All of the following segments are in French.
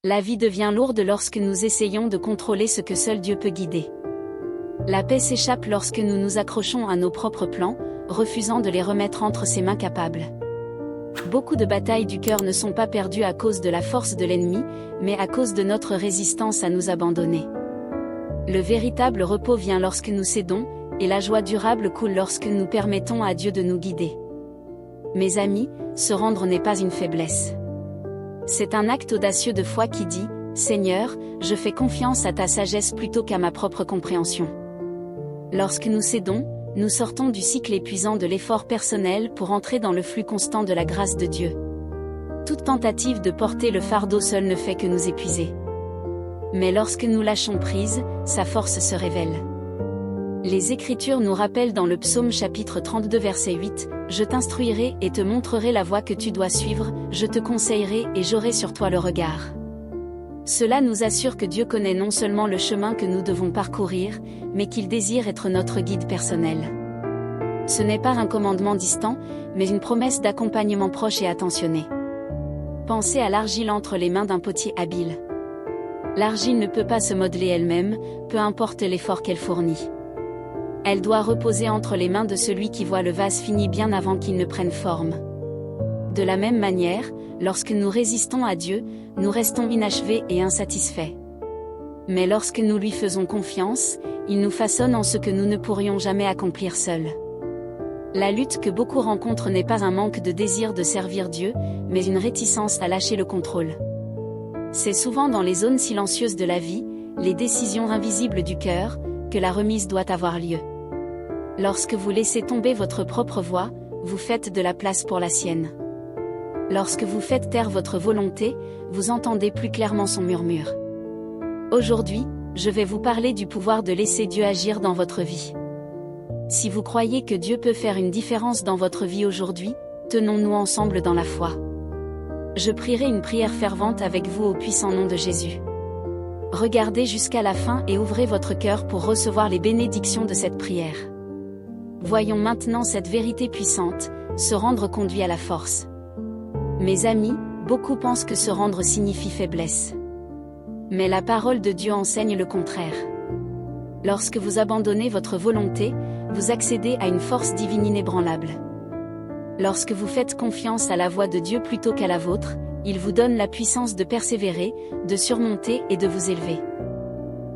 La vie devient lourde lorsque nous essayons de contrôler ce que seul Dieu peut guider. La paix s'échappe lorsque nous nous accrochons à nos propres plans, refusant de les remettre entre ses mains capables. Beaucoup de batailles du cœur ne sont pas perdues à cause de la force de l'ennemi, mais à cause de notre résistance à nous abandonner. Le véritable repos vient lorsque nous cédons, et la joie durable coule lorsque nous permettons à Dieu de nous guider. Mes amis, se rendre n'est pas une faiblesse. C'est un acte audacieux de foi qui dit « Seigneur, je fais confiance à ta sagesse plutôt qu'à ma propre compréhension ». Lorsque nous cédons, nous sortons du cycle épuisant de l'effort personnel pour entrer dans le flux constant de la grâce de Dieu. Toute tentative de porter le fardeau seul ne fait que nous épuiser. Mais lorsque nous lâchons prise, sa force se révèle. Les Écritures nous rappellent dans le psaume chapitre 32 verset 8, « Je t'instruirai et te montrerai la voie que tu dois suivre, je te conseillerai et j'aurai sur toi le regard. » Cela nous assure que Dieu connaît non seulement le chemin que nous devons parcourir, mais qu'il désire être notre guide personnel. Ce n'est pas un commandement distant, mais une promesse d'accompagnement proche et attentionné. Pensez à l'argile entre les mains d'un potier habile. L'argile ne peut pas se modeler elle-même, peu importe l'effort qu'elle fournit. Elle doit reposer entre les mains de celui qui voit le vase fini bien avant qu'il ne prenne forme. De la même manière, lorsque nous résistons à Dieu, nous restons inachevés et insatisfaits. Mais lorsque nous lui faisons confiance, il nous façonne en ce que nous ne pourrions jamais accomplir seuls. La lutte que beaucoup rencontrent n'est pas un manque de désir de servir Dieu, mais une réticence à lâcher le contrôle. C'est souvent dans les zones silencieuses de la vie, les décisions invisibles du cœur, que la remise doit avoir lieu. Lorsque vous laissez tomber votre propre voix, vous faites de la place pour la sienne. Lorsque vous faites taire votre volonté, vous entendez plus clairement son murmure. Aujourd'hui, je vais vous parler du pouvoir de laisser Dieu agir dans votre vie. Si vous croyez que Dieu peut faire une différence dans votre vie aujourd'hui, tenons-nous ensemble dans la foi. Je prierai une prière fervente avec vous au puissant nom de Jésus. Regardez jusqu'à la fin et ouvrez votre cœur pour recevoir les bénédictions de cette prière. Voyons maintenant cette vérité puissante, se rendre conduit à la force. Mes amis, beaucoup pensent que se rendre signifie faiblesse. Mais la parole de Dieu enseigne le contraire. Lorsque vous abandonnez votre volonté, vous accédez à une force divine inébranlable. Lorsque vous faites confiance à la voix de Dieu plutôt qu'à la vôtre, il vous donne la puissance de persévérer, de surmonter et de vous élever.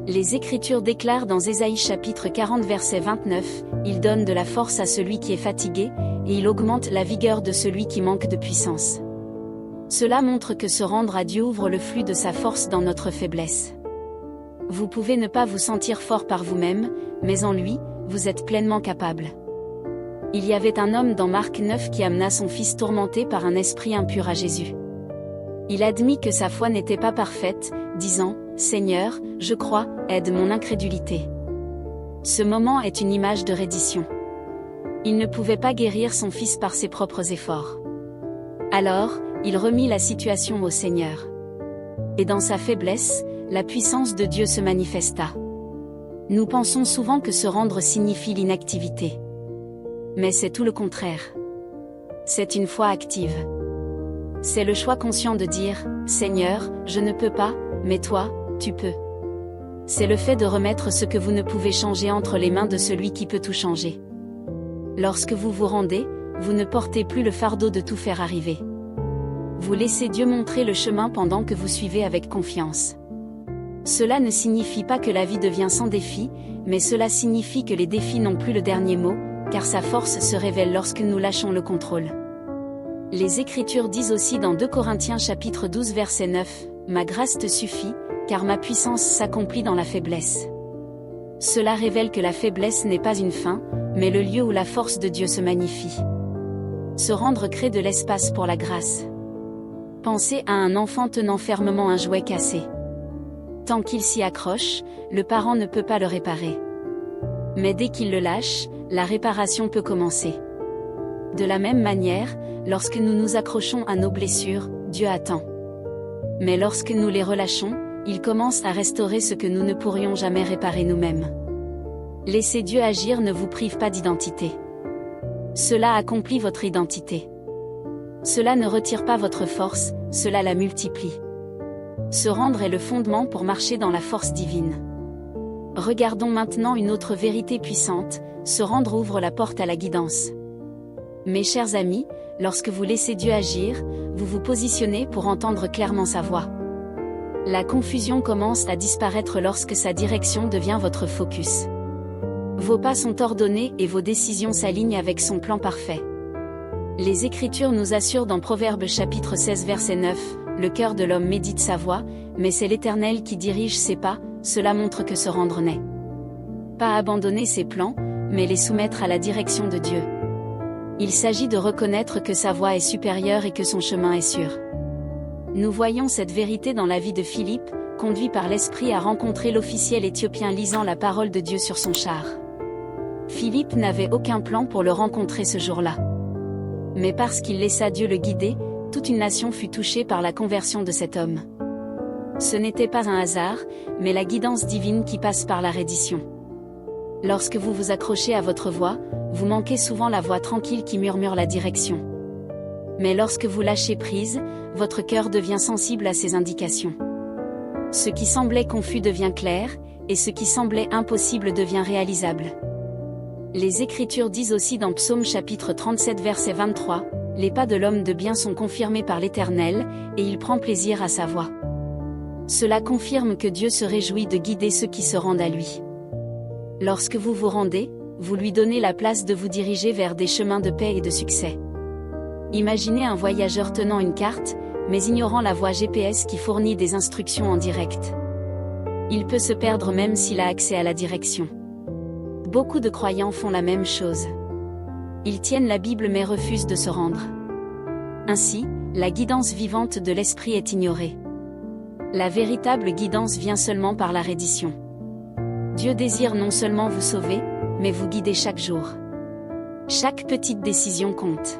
Les Écritures déclarent dans Ésaïe chapitre 40 verset 29, « Il donne de la force à celui qui est fatigué, et il augmente la vigueur de celui qui manque de puissance. » Cela montre que se rendre à Dieu ouvre le flux de sa force dans notre faiblesse. Vous pouvez ne pas vous sentir fort par vous-même, mais en lui, vous êtes pleinement capable. Il y avait un homme dans Marc 9 qui amena son fils tourmenté par un esprit impur à Jésus. Il admit que sa foi n'était pas parfaite, disant « Seigneur, je crois, aide mon incrédulité. » Ce moment est une image de reddition. Il ne pouvait pas guérir son fils par ses propres efforts. Alors, il remit la situation au Seigneur. Et dans sa faiblesse, la puissance de Dieu se manifesta. Nous pensons souvent que se rendre signifie l'inactivité. Mais c'est tout le contraire. C'est une foi active. C'est le choix conscient de dire « Seigneur, je ne peux pas, mais toi, tu peux. » C'est le fait de remettre ce que vous ne pouvez changer entre les mains de celui qui peut tout changer. Lorsque vous vous rendez, vous ne portez plus le fardeau de tout faire arriver. Vous laissez Dieu montrer le chemin pendant que vous suivez avec confiance. Cela ne signifie pas que la vie devient sans défi, mais cela signifie que les défis n'ont plus le dernier mot, car sa force se révèle lorsque nous lâchons le contrôle. Les Écritures disent aussi dans 2 Corinthiens chapitre 12 verset 9, « Ma grâce te suffit, car ma puissance s'accomplit dans la faiblesse. » Cela révèle que la faiblesse n'est pas une fin, mais le lieu où la force de Dieu se magnifie. Se rendre crée de l'espace pour la grâce. Pensez à un enfant tenant fermement un jouet cassé. Tant qu'il s'y accroche, le parent ne peut pas le réparer. Mais dès qu'il le lâche, la réparation peut commencer. De la même manière, lorsque nous nous accrochons à nos blessures, Dieu attend. Mais lorsque nous les relâchons, il commence à restaurer ce que nous ne pourrions jamais réparer nous-mêmes. Laisser Dieu agir ne vous prive pas d'identité. Cela accomplit votre identité. Cela ne retire pas votre force, cela la multiplie. Se rendre est le fondement pour marcher dans la force divine. Regardons maintenant une autre vérité puissante, se rendre ouvre la porte à la guidance. Mes chers amis, lorsque vous laissez Dieu agir, vous vous positionnez pour entendre clairement sa voix. La confusion commence à disparaître lorsque sa direction devient votre focus. Vos pas sont ordonnés et vos décisions s'alignent avec son plan parfait. Les Écritures nous assurent dans Proverbes chapitre 16 verset 9, « Le cœur de l'homme médite sa voie, mais c'est l'Éternel qui dirige ses pas, cela montre que se rendre n'est pas abandonner ses plans, mais les soumettre à la direction de Dieu. Il s'agit de reconnaître que sa voie est supérieure et que son chemin est sûr. Nous voyons cette vérité dans la vie de Philippe, conduit par l'Esprit à rencontrer l'officiel éthiopien lisant la parole de Dieu sur son char. Philippe n'avait aucun plan pour le rencontrer ce jour-là. Mais parce qu'il laissa Dieu le guider, toute une nation fut touchée par la conversion de cet homme. Ce n'était pas un hasard, mais la guidance divine qui passe par la reddition. Lorsque vous vous accrochez à votre voix, vous manquez souvent la voix tranquille qui murmure la direction. Mais lorsque vous lâchez prise, votre cœur devient sensible à ces indications. Ce qui semblait confus devient clair, et ce qui semblait impossible devient réalisable. Les Écritures disent aussi dans Psaume chapitre 37 verset 23, « Les pas de l'homme de bien sont confirmés par l'Éternel, et il prend plaisir à sa voix. » Cela confirme que Dieu se réjouit de guider ceux qui se rendent à lui. Lorsque vous vous rendez, vous lui donnez la place de vous diriger vers des chemins de paix et de succès. Imaginez un voyageur tenant une carte, mais ignorant la voie GPS qui fournit des instructions en direct. Il peut se perdre même s'il a accès à la direction. Beaucoup de croyants font la même chose. Ils tiennent la Bible mais refusent de se rendre. Ainsi, la guidance vivante de l'Esprit est ignorée. La véritable guidance vient seulement par la reddition. Dieu désire non seulement vous sauver, mais vous guider chaque jour. Chaque petite décision compte.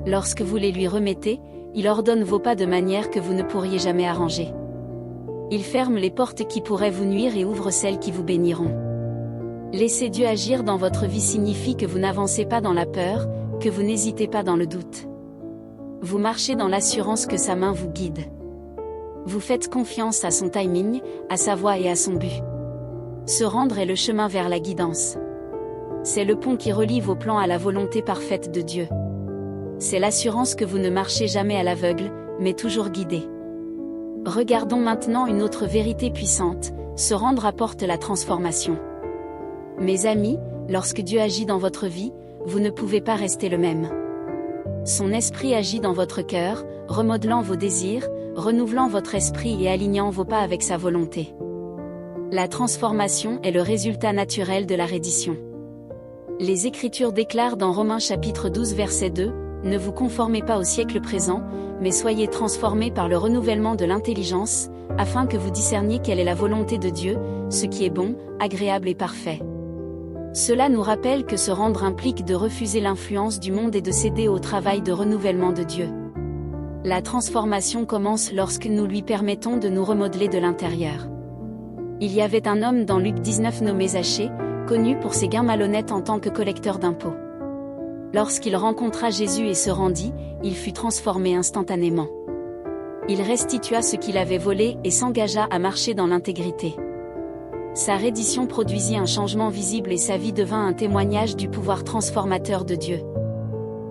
Lorsque vous les lui remettez, il ordonne vos pas de manière que vous ne pourriez jamais arranger. Il ferme les portes qui pourraient vous nuire et ouvre celles qui vous béniront. Laisser Dieu agir dans votre vie signifie que vous n'avancez pas dans la peur, que vous n'hésitez pas dans le doute. Vous marchez dans l'assurance que sa main vous guide. Vous faites confiance à son timing, à sa voix et à son but. Se rendre est le chemin vers la guidance. C'est le pont qui relie vos plans à la volonté parfaite de Dieu. C'est l'assurance que vous ne marchez jamais à l'aveugle, mais toujours guidé. Regardons maintenant une autre vérité puissante, se rendre apporte la transformation. Mes amis, lorsque Dieu agit dans votre vie, vous ne pouvez pas rester le même. Son esprit agit dans votre cœur, remodelant vos désirs, renouvelant votre esprit et alignant vos pas avec sa volonté. La transformation est le résultat naturel de la reddition. Les Écritures déclarent dans Romains chapitre 12 verset 2, « Ne vous conformez pas au siècle présent, mais soyez transformés par le renouvellement de l'intelligence, afin que vous discerniez quelle est la volonté de Dieu, ce qui est bon, agréable et parfait. » Cela nous rappelle que se rendre implique de refuser l'influence du monde et de céder au travail de renouvellement de Dieu. La transformation commence lorsque nous lui permettons de nous remodeler de l'intérieur. Il y avait un homme dans Luc 19 nommé Zachée, connu pour ses gains malhonnêtes en tant que collecteur d'impôts. Lorsqu'il rencontra Jésus et se rendit, il fut transformé instantanément. Il restitua ce qu'il avait volé et s'engagea à marcher dans l'intégrité. Sa reddition produisit un changement visible et sa vie devint un témoignage du pouvoir transformateur de Dieu.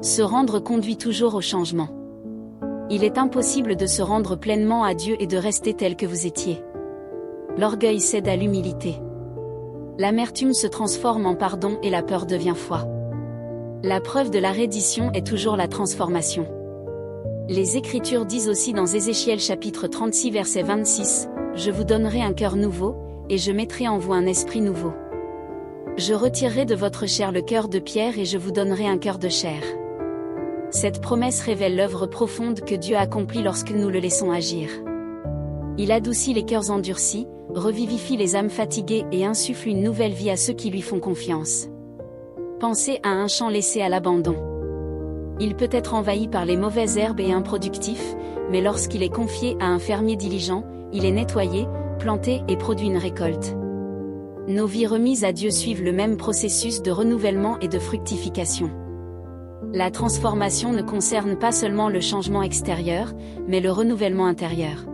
Se rendre conduit toujours au changement. Il est impossible de se rendre pleinement à Dieu et de rester tel que vous étiez. L'orgueil cède à l'humilité. L'amertume se transforme en pardon et la peur devient foi. La preuve de la reddition est toujours la transformation. Les Écritures disent aussi dans Ézéchiel chapitre 36 verset 26, « Je vous donnerai un cœur nouveau, et je mettrai en vous un esprit nouveau. Je retirerai de votre chair le cœur de pierre et je vous donnerai un cœur de chair. » Cette promesse révèle l'œuvre profonde que Dieu accomplit lorsque nous le laissons agir. Il adoucit les cœurs endurcis, revivifie les âmes fatiguées et insuffle une nouvelle vie à ceux qui lui font confiance. Pensez à un champ laissé à l'abandon. Il peut être envahi par les mauvaises herbes et improductif, mais lorsqu'il est confié à un fermier diligent, il est nettoyé, planté et produit une récolte. Nos vies remises à Dieu suivent le même processus de renouvellement et de fructification. La transformation ne concerne pas seulement le changement extérieur, mais le renouvellement intérieur.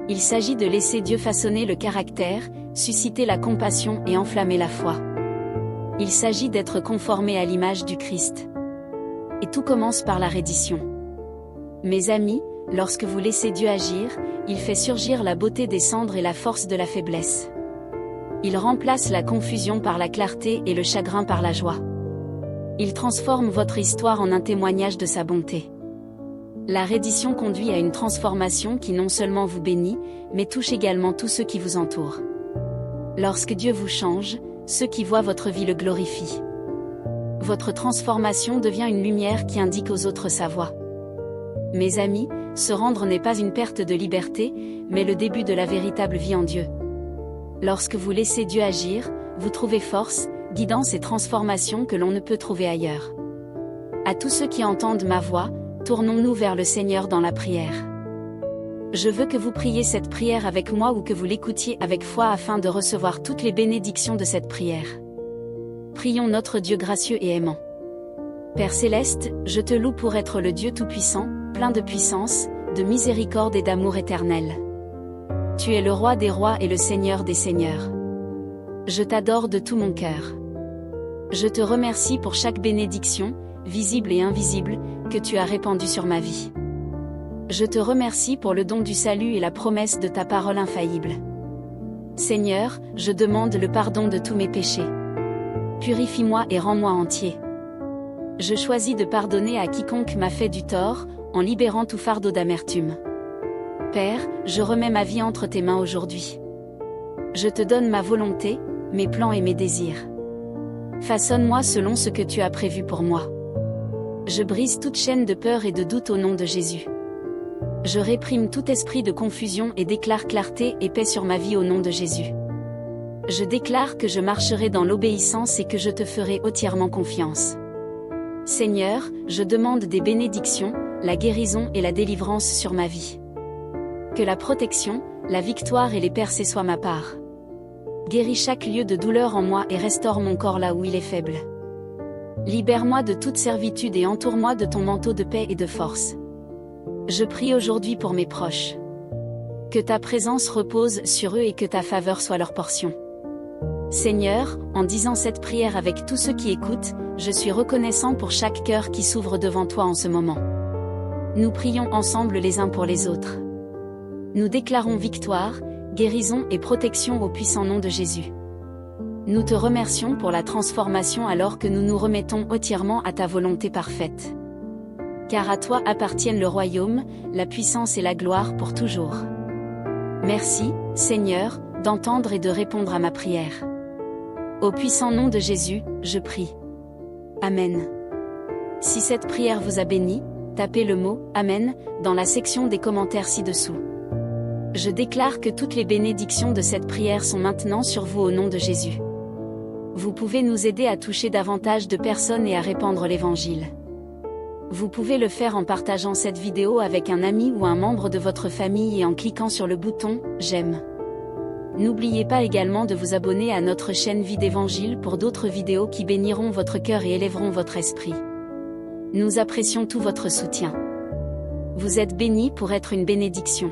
Il s'agit de laisser Dieu façonner le caractère, susciter la compassion et enflammer la foi. Il s'agit d'être conformé à l'image du Christ. Et tout commence par la reddition. Mes amis, lorsque vous laissez Dieu agir, il fait surgir la beauté des cendres et la force de la faiblesse. Il remplace la confusion par la clarté et le chagrin par la joie. Il transforme votre histoire en un témoignage de sa bonté. La reddition conduit à une transformation qui non seulement vous bénit, mais touche également tous ceux qui vous entourent. Lorsque Dieu vous change, ceux qui voient votre vie le glorifient. Votre transformation devient une lumière qui indique aux autres sa voie. Mes amis, se rendre n'est pas une perte de liberté, mais le début de la véritable vie en Dieu. Lorsque vous laissez Dieu agir, vous trouvez force, guidance et transformation que l'on ne peut trouver ailleurs. À tous ceux qui entendent ma voix, tournons-nous vers le Seigneur dans la prière. Je veux que vous priez cette prière avec moi ou que vous l'écoutiez avec foi afin de recevoir toutes les bénédictions de cette prière. Prions notre Dieu gracieux et aimant. Père céleste, je te loue pour être le Dieu tout-puissant, plein de puissance, de miséricorde et d'amour éternel. Tu es le roi des rois et le Seigneur des seigneurs. Je t'adore de tout mon cœur. Je te remercie pour chaque bénédiction, visible et invisible, que tu as répandue sur ma vie. Je te remercie pour le don du salut et la promesse de ta parole infaillible. Seigneur, je demande le pardon de tous mes péchés. Purifie-moi et rends-moi entier. Je choisis de pardonner à quiconque m'a fait du tort, en libérant tout fardeau d'amertume. Père, je remets ma vie entre tes mains aujourd'hui. Je te donne ma volonté, mes plans et mes désirs. Façonne-moi selon ce que tu as prévu pour moi. Je brise toute chaîne de peur et de doute au nom de Jésus. Je réprime tout esprit de confusion et déclare clarté et paix sur ma vie au nom de Jésus. Je déclare que je marcherai dans l'obéissance et que je te ferai entièrement confiance. Seigneur, je demande des bénédictions, la guérison et la délivrance sur ma vie. Que la protection, la victoire et les percées soient ma part. Guéris chaque lieu de douleur en moi et restaure mon corps là où il est faible. Libère-moi de toute servitude et entoure-moi de ton manteau de paix et de force. Je prie aujourd'hui pour mes proches. Que ta présence repose sur eux et que ta faveur soit leur portion. Seigneur, en disant cette prière avec tous ceux qui écoutent, je suis reconnaissant pour chaque cœur qui s'ouvre devant toi en ce moment. Nous prions ensemble les uns pour les autres. Nous déclarons victoire, guérison et protection au puissant nom de Jésus. Nous te remercions pour la transformation alors que nous nous remettons entièrement à ta volonté parfaite. Car à toi appartiennent le royaume, la puissance et la gloire pour toujours. Merci, Seigneur, d'entendre et de répondre à ma prière. Au puissant nom de Jésus, je prie. Amen. Si cette prière vous a béni, tapez le mot « Amen » dans la section des commentaires ci-dessous. Je déclare que toutes les bénédictions de cette prière sont maintenant sur vous au nom de Jésus. Vous pouvez nous aider à toucher davantage de personnes et à répandre l'Évangile. Vous pouvez le faire en partageant cette vidéo avec un ami ou un membre de votre famille et en cliquant sur le bouton « J'aime ». N'oubliez pas également de vous abonner à notre chaîne Vie d'Évangile pour d'autres vidéos qui béniront votre cœur et élèveront votre esprit. Nous apprécions tout votre soutien. Vous êtes bénis pour être une bénédiction.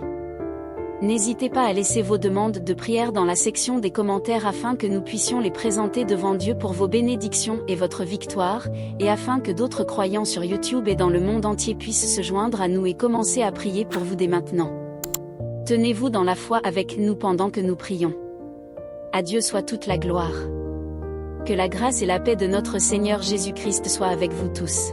N'hésitez pas à laisser vos demandes de prière dans la section des commentaires afin que nous puissions les présenter devant Dieu pour vos bénédictions et votre victoire, et afin que d'autres croyants sur YouTube et dans le monde entier puissent se joindre à nous et commencer à prier pour vous dès maintenant. Tenez-vous dans la foi avec nous pendant que nous prions. À Dieu soit toute la gloire. Que la grâce et la paix de notre Seigneur Jésus-Christ soient avec vous tous.